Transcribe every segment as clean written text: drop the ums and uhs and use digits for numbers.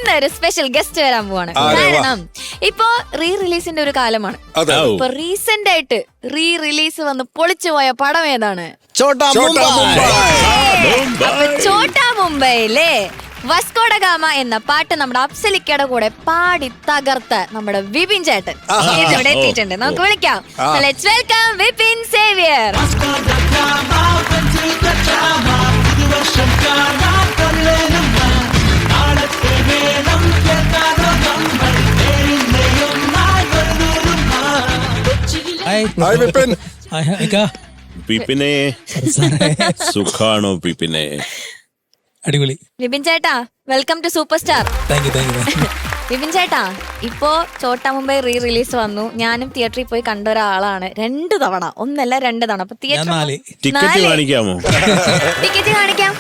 ഇന്നൊരു special guest വരാൻ പോവാണ്. കാരണം ഇപ്പൊ റിലീസിന്റെ ഒരു കാലമാണ്. ഇപ്പൊ റീസെന്റ് ആയിട്ട് റിലീസ് വന്ന് പൊളിച്ചു പോയ പടം ഏതാണ്? ചോട്ടാ മുംബൈയിലെ വസ്കോഡ ഗാമ എന്ന പാട്ട് നമ്മുടെ അപ്സലിക്കയുടെ കൂടെ പാടി തകർത്ത നമ്മുടെ വിപിൻ ചേട്ടൻ ഇവിടെ എത്തിയിട്ടുണ്ട്. നമുക്ക് വിളിക്കാം. Let's welcome Vipin Xavier. പിപ്പിനെ സുഖാണോ? പിപ്പിനെ അടിപൊളി. വിപിൻ ചേട്ടാ, welcome to super star. Vipin ചേട്ടാ, ഇപ്പോ ചോട്ടാ മുംബൈ റിലീസ് വന്നു. ഞാനും തിയേറ്ററിൽ പോയി കണ്ട ഒരാളാണ് 2 തവണ, ഒന്നല്ല 2 തവണ. അപ്പൊ ടിക്കറ്റ് കാണിക്കാമോ? ടിക്കറ്റ് കാണിക്കാം.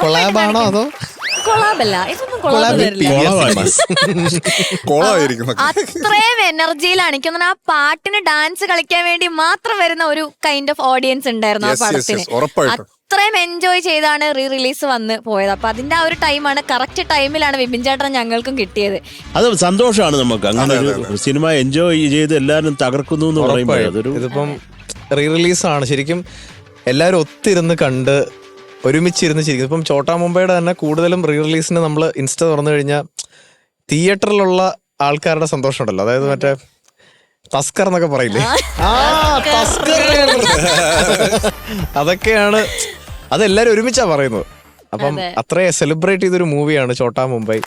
കൊളാബാണോ അതോ കൊളാബല്ല, ഇതൊന്നും കൊളാബ് വരില്ല. അത്രയും എനർജിയിലാണ്. എനിക്കൊന്നും ആ പാട്ടിന് ഡാൻസ് കളിക്കാൻ വേണ്ടി മാത്രം വരുന്ന ഒരു കൈൻഡ് ഓഫ് ഓഡിയൻസ് ഉണ്ടായിരുന്നു ആ പടത്തിന്. അത്രയും എൻജോയ് ചെയ്താണ് റിലീസ് വന്ന് പോയത്. അപ്പൊ അതിന്റെ ആ ഒരു ടൈമാണ്, കറക്റ്റ് ടൈമിലാണ് വിപിൻ ചേട്ടൻ ഞങ്ങൾക്കും കിട്ടിയത്. അത് സന്തോഷമാണ് നമുക്ക്. അങ്ങനെ ഒരു സിനിമ എൻജോയ് ചെയ്ത് എല്ലാവരും തകർക്കുന്നു എന്ന് പറയുമ്പോൾ ഇതിപ്പം റിലീസാണ്. ശരിക്കും എല്ലാവരും ഒത്തിരുന്ന് കണ്ട് ഒരുമിച്ചിരുന്ന് ചിരിക്കും. ഇപ്പം ചോട്ടാ മുംബൈയുടെ തന്നെ കൂടുതലും റിലീസിന് നമ്മൾ ഇൻസ്റ്റ തുറന്നു കഴിഞ്ഞാൽ തിയേറ്ററിലുള്ള ആൾക്കാരുടെ സന്തോഷം ഉണ്ടല്ലോ. അതായത് മറ്റേ തസ്കർ എന്നൊക്കെ പറയില്ലേ, അതൊക്കെയാണ്. അതെല്ലാരും ഒരുമിച്ചാ പറയുന്നത്. അപ്പം അത്രയും സെലിബ്രേറ്റ് ചെയ്തൊരു മൂവിയാണ് ചോട്ടാ മുംബൈ.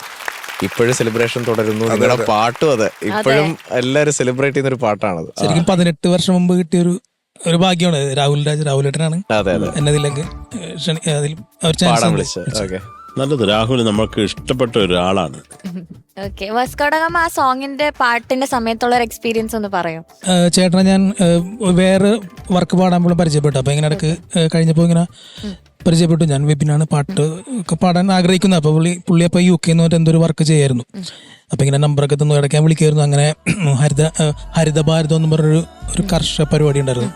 ഇപ്പോഴും സെലിബ്രേഷൻ തുടരുന്നു. നിങ്ങളുടെ പാട്ടും അതെ, ഇപ്പോഴും എല്ലാരും സെലിബ്രേറ്റ് ചെയ്യുന്ന ഒരു പാട്ടാണത്. ശരിക്കും 18 വർഷം മുമ്പ് കിട്ടിയൊരു ഭാഗ്യമാണ്. രാഹുലേട്ടനാണ് എന്നെ ഇതിലേക്ക് നല്ലത്. രാഹുൽ നമുക്ക് ഇഷ്ടപ്പെട്ട ഒരാളാണ്. വസ്കോഡ ഗാമ ആ സോങ്ങിന്റെ പാട്ടിന്റെ സമയത്തുള്ള ഒരു എക്സ്പീരിയൻസ് ഒന്ന് പറയോ? ചേട്ടനെ ഞാൻ വേറെ വർക്ക് പാടാൻ പോലും പരിചയപ്പെട്ടു. അപ്പൊ ഇങ്ങനെ ഇടക്ക് കഴിഞ്ഞപ്പോ ഇങ്ങനെ പരിചയപ്പെട്ടു. ഞാൻ വിപിനാണ് പാട്ട് ഒക്കെ പാടാൻ ആഗ്രഹിക്കുന്നത്. അപ്പൊ പുള്ളി അപ്പൊ UK എന്തൊരു വർക്ക് ചെയ്യായിരുന്നു. അപ്പൊ ഇങ്ങനെ നമ്പറൊക്കെ തന്നു ഇടയ്ക്കാൻ വിളിക്കായിരുന്നു. അങ്ങനെ ഹരിത ഭാരതം എന്ന് പറഞ്ഞൊരു കർഷക പരിപാടി ഉണ്ടായിരുന്നു.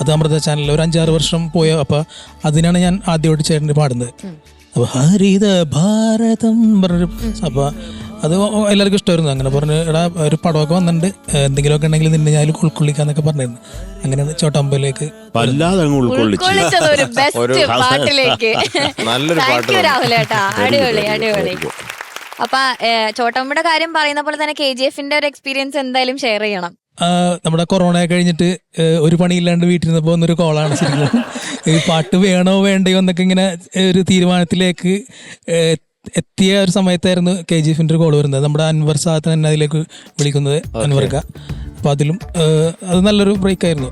അത് അമൃത ചാനലിൽ ഒരു 5-6 വർഷം പോയ. അപ്പൊ അതിനാണ് ഞാൻ ആദ്യമായിട്ട് ചേട്ടന് പാടുന്നത്. അപ്പൊ ഹരിത ഭാരതം പറഞ്ഞൊരു, അപ്പൊ അത് എല്ലാവർക്കും ഇഷ്ടമായിരുന്നു. അങ്ങനെ പറഞ്ഞ് എടാ ഒരു പടമൊക്കെ വന്നിട്ടുണ്ട്, എന്തെങ്കിലുമൊക്കെ ഉണ്ടെങ്കിൽ നിന്നെ ഞാൻ ഉൾക്കൊള്ളിക്കാന്നൊക്കെ പറഞ്ഞിരുന്നു. അങ്ങനെയാണ് ചോട്ടാമ്പയിലേക്ക് നല്ലൊരു പാട്ട്. അടിപൊളി. അപ്പൊ ചോട്ടമ്മയുടെ കാര്യം പറയുന്ന പോലെ തന്നെ KGF-ന്റെ ഒരു എക്സ്പീരിയൻസ് എന്തായാലും ഷെയർ ചെയ്യണം. നമ്മുടെ കൊറോണ കഴിഞ്ഞിട്ട് ഒരു പണിയില്ലാണ്ട് വീട്ടിലിരുന്നപ്പോ വന്നൊരു കോളാണ്. ശരിക്കും ഈ പാട്ട് വേണോ വേണ്ടയോ എന്നൊക്കെ ഇങ്ങനെ ഒരു തീരുമാനത്തിലേക്ക് എത്തിയ ഒരു സമയത്തായിരുന്നു KGF-ന്റെ ഒരു കോൾ വരുന്നത്. നമ്മുടെ അൻവർ സാദത്ത് തന്നെ അതിലേക്ക് വിളിക്കുന്നത്, അൻവർക്ക. അപ്പൊ അതിലും അത് നല്ലൊരു ബ്രേക്ക് ആയിരുന്നു.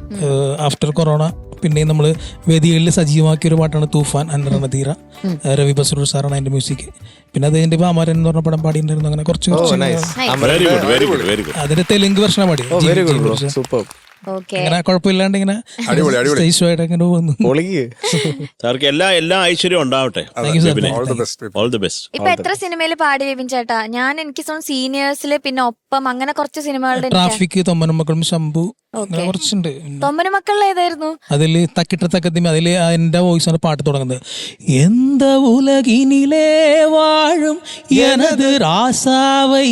ആഫ്റ്റർ കൊറോണ പിന്നെയും നമ്മൾ വേദികളിൽ സജീവമാക്കിയ ഒരു പാട്ടാണ് തൂഫാൻ. അന്നറനതീറ, രവി ബസ്രൂർ സാറാണ് അതിന്റെ മ്യൂസിക്. പിന്നെ അതിന്റെ പാമാരൻ എന്ന് പറഞ്ഞ പടം പാടിയിട്ടുണ്ടായിരുന്നു. അങ്ങനെ കുറച്ച് അതിന്റെ തെലുങ്ക് വെർഷനാണ് പാടി. അങ്ങനെ കുഴപ്പമില്ലാണ്ട് ഇങ്ങനെ സ്റ്റേജ് പോകുന്നു. എല്ലാ ഐശ്വര്യം ഉണ്ടാവട്ടെ. ഇപ്പൊ എത്ര സിനിമയിൽ പാടി വിപിൻ ചേട്ടാ? എനിക്ക് സീനിയേഴ്സില്, പിന്നെ ഒപ്പം, അങ്ങനെ കുറച്ച് സിനിമകളുടെ ട്രാഫിക്, തൊമ്മനും മക്കളും, ശംഭു, കുറച്ചുണ്ട്. തൊമ്മനും മക്കളിൽ ഏതായിരുന്നു? അതില് തക്കിട്ട തക്കത്തിമ, അതില് എന്റെ വോയിസ് ആണ് പാട്ട് തുടങ്ങുന്നത്. എന്ത ഉലകിനിലേ വാഴും എനത് ராசாவை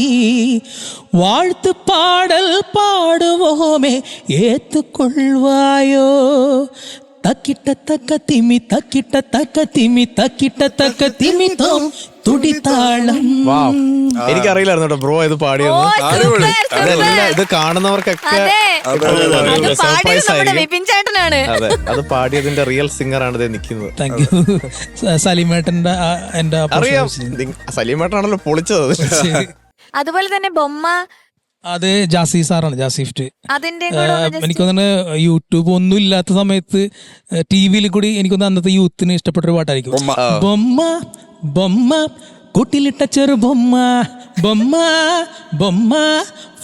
வாழ்த்து பாடல் பாடுவோமே ஏத்துக்கொள்வாயோ തക്കിട്ട തക്ക തിമി തക്കിട്ട തക്ക തിമി തക്കിട്ട തക്ക തിമി തോം തുടിത്താളം. എനിക്കറിയില്ലായിരുന്നു കേട്ടോ ബ്രോ ഇത് പാടിയത്. ഇത് കാണുന്നവർക്കൊക്കെ സർപ്രൈസ് ആയിരിക്കും. അതെ, അത് പാടിയതിന്റെ റിയൽ സിംഗർ ആണ് ഇത് നിൽക്കുന്നത്. Thank you. സലീമേട്ടന്റെ അറിയാം, സലീമേട്ടനാണല്ലോ പൊളിച്ചത്. അതുപോലെ തന്നെ ബൊമ്മ, അത് ജാസി സാറാണ്, ജാസിഫ്റ്റ്. അതിന്റെ എനിക്കൊന്ന് യൂട്യൂബ് ഒന്നും ഇല്ലാത്ത സമയത്ത് TV-യിൽ കൂടി എനിക്കൊന്ന് അന്നത്തെ യൂത്തിന് ഇഷ്ടപ്പെട്ടൊരു പാട്ടായിരിക്കും. ബൊമ്മ ബൊമ്മ കൂട്ടിലിട്ട ചെറു ബൊമ്മ, ബൊമ്മ ബൊമ്മ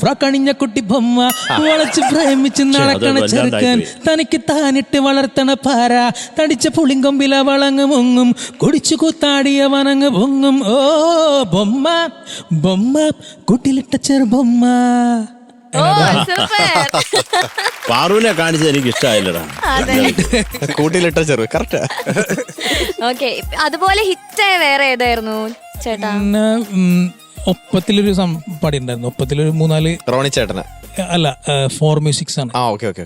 ഫ്രക്കണിഞ്ഞ കുട്ടി ബൊമ്മ, വളച്ച് പ്രേമിച്ച് നടക്കണ ചെറുക്കൻ, തനിക്ക് താനിട്ട് വളർത്തണ പാര, തടിച്ച പുളിങ്കൊമ്പില വളങ്ങ് മുങ്ങും, കുടിച്ചു കൂത്താടിയ വനങ്ങ് പൊങ്ങും. ഓ ബൊമ്മ ബൊമ്മ കൂട്ടിലിട്ട ചെറു ബൊമ്മ. പാറുവിനെ കാണിച്ചത് എനിക്ക് ഇഷ്ടമായില്ലടാ. കൂട്ടിലിട്ട ചെറു കറക്റ്റ്. ഓക്കെ, അതുപോലെ ഹിറ്റായ വേറെ ഏതായിരുന്നു ചേട്ടാ? ഒപ്പത്തിലൊരു പാടി ഉണ്ടായിരുന്നു. ഒപ്പത്തിലൊരു 3-4 റോണി ചേട്ടന് അല്ല 4 മ്യൂസിക്സ് ആണ്. ആ okay okay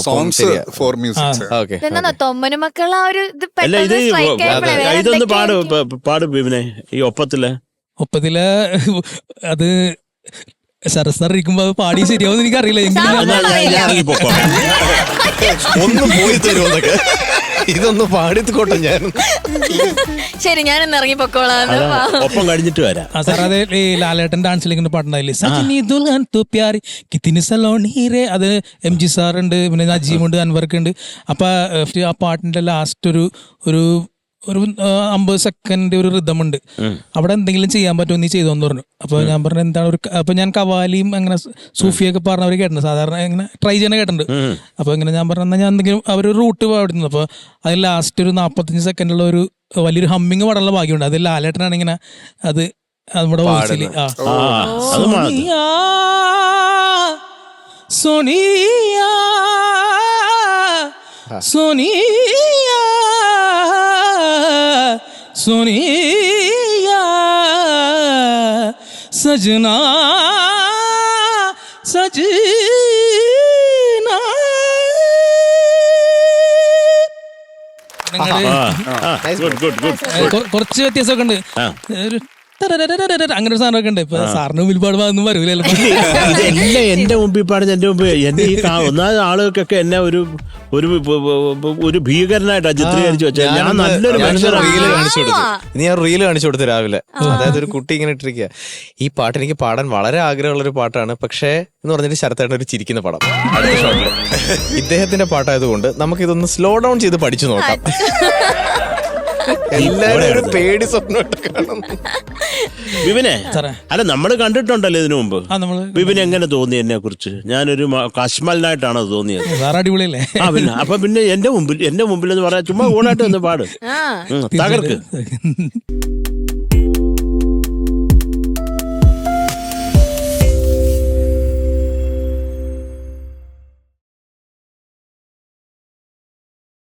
songs for music. Okay ഇതെന്താ തൊമ്മനും മക്കൾ ആ ഒരു ഇത് അല്ല ഇത് പെട്ടെന്ന് strike ആയപ്പോഴേ വേറെ ഇതൊന്ന് എന്തൊക്കെയോ പാട് ബിബിനെ ഈ ഒപ്പത്തില്. ഒപ്പത്തില് അത് സരസറിയിക്കുമ്പോ അത് പാടി ശരിയാവും എനിക്കറിയില്ല. എങ്കിലും ഞാൻ ഇറങ്ങിപ്പോക്കോളാം. ഒന്ന് പോയി തരുമോന്നൊക്കെ ഇതൊന്ന് പാടിക്കോട്ടെ ഞാൻ. ശരി ഞാനൊന്ന് ഇറങ്ങി പൊക്കോളാന്ന്. ഒപ്പം കഴിഞ്ഞിട്ട് വരാം. സാർ അതെ ഈ ലാലേട്ടൻ ഡാൻസിലേക്ക് പാട്ടുണ്ടായില്ലേ സജിനി ദുൽഹൻ തോ പ്യാരി കിത്തിനി സലോണി റേ, അത് MG സാർ ഉണ്ട്, പിന്നെ നജീമുണ്ട്, അൻവർക്ക് ഉണ്ട്. അപ്പൊ ആ പാട്ടിന്റെ ലാസ്റ്റ് ഒരു 50 സെക്കൻഡ് ഒരു റിതം ഉണ്ട്. അവിടെ എന്തെങ്കിലും ചെയ്യാൻ പറ്റുമോ നീ ചെയ്തോന്ന് പറഞ്ഞു. അപ്പൊ ഞാൻ പറഞ്ഞു എന്താണ് അപ്പൊ ഞാൻ കവാലിയും അങ്ങനെ സൂഫിയൊക്കെ പറഞ്ഞവർ കേട്ടിട്ടുണ്ട്, സാധാരണ ഇങ്ങനെ ട്രൈ ചെയ്യണ കേട്ടിട്ടുണ്ട്. അപ്പൊ ഇങ്ങനെ ഞാൻ പറഞ്ഞു ഞാൻ എന്തെങ്കിലും അവരൊരു റൂട്ട് പാടുന്നു. അപ്പൊ അതിൽ ലാസ്റ്റ് ഒരു 45 സെക്കൻഡുള്ള ഒരു വലിയൊരു ഹമ്മിങ് പാടാനുള്ള ഭാഗ്യമുണ്ട്. അത് ലാലേട്ടനാണ് ഇങ്ങനെ അത് നമ്മുടെ വോയിസിൽ സോനിയാ സോനിയാ സോനിയാ सोनिया सजना सजना കുറച്ച് വ്യത്യാസമൊക്കെ ഉണ്ട്. ഒരു അങ്ങനെ ഒരു സാധനമൊക്കെ ഉണ്ട്. ഇപ്പൊ സാറിന് മുമ്പിൽ പാടുമ്പോ വരൂലല്ലോ. ഇതെല്ലാം എന്റെ മുമ്പിൽ പാടുന്ന എന്റെ മുമ്പ് എന്നെ ഈ ഒന്നാമത് ആളുകൾക്കൊക്കെ എന്നെ ഒരു ഭീകരനായിട്ടാ ചിത്രീകരിച്ചു വെച്ചാൽ ഞാൻ നല്ലൊരു മനുഷ്യനാണ്. റീല് കാണിച്ചു കൊടുത്തു. ഇനി ഞാൻ റീല് കാണിച്ചു കൊടുത്തു രാവിലെ. അതായത് ഒരു കുട്ടി ഇങ്ങനെ ഇട്ടിരിക്കുക. ഈ പാട്ട് എനിക്ക് പാടാൻ വളരെ ആഗ്രഹമുള്ള ഒരു പാട്ടാണ്. പക്ഷേ എന്ന് പറഞ്ഞിട്ട് ശരത്തേട്ടൻ ഒരു ചിരിക്കുന്ന പടം അടുത്ത ഷോട്ടില്. ഇദ്ദേഹത്തിന്റെ പാട്ടായതുകൊണ്ട് നമുക്ക് ഇതൊന്ന് സ്ലോ ഡൗൺ ചെയ്ത് പഠിച്ചു നോക്കാം. എല്ലാവരും ഒരു പേടി സ്വപ്നമായിട്ട് കാണും. വിപിനെ സാറേ അല്ല നമ്മള് കണ്ടിട്ടുണ്ടല്ലോ ഇതിനു മുമ്പ്. നമ്മള് വിപിന് എങ്ങനെ തോന്നി എന്നെ കുറിച്ച്? ഞാനൊരു കശ്മലിനായിട്ടാണ് അത് തോന്നിയത്. സാർ അടിപൊളിയല്ലേ? പിന്നെ എന്റെ മുമ്പിൽ എന്ന് പറയാൻ ചുമ്മാ ഊണായിട്ട് ഒന്ന് പാട്, തകർക്ക്.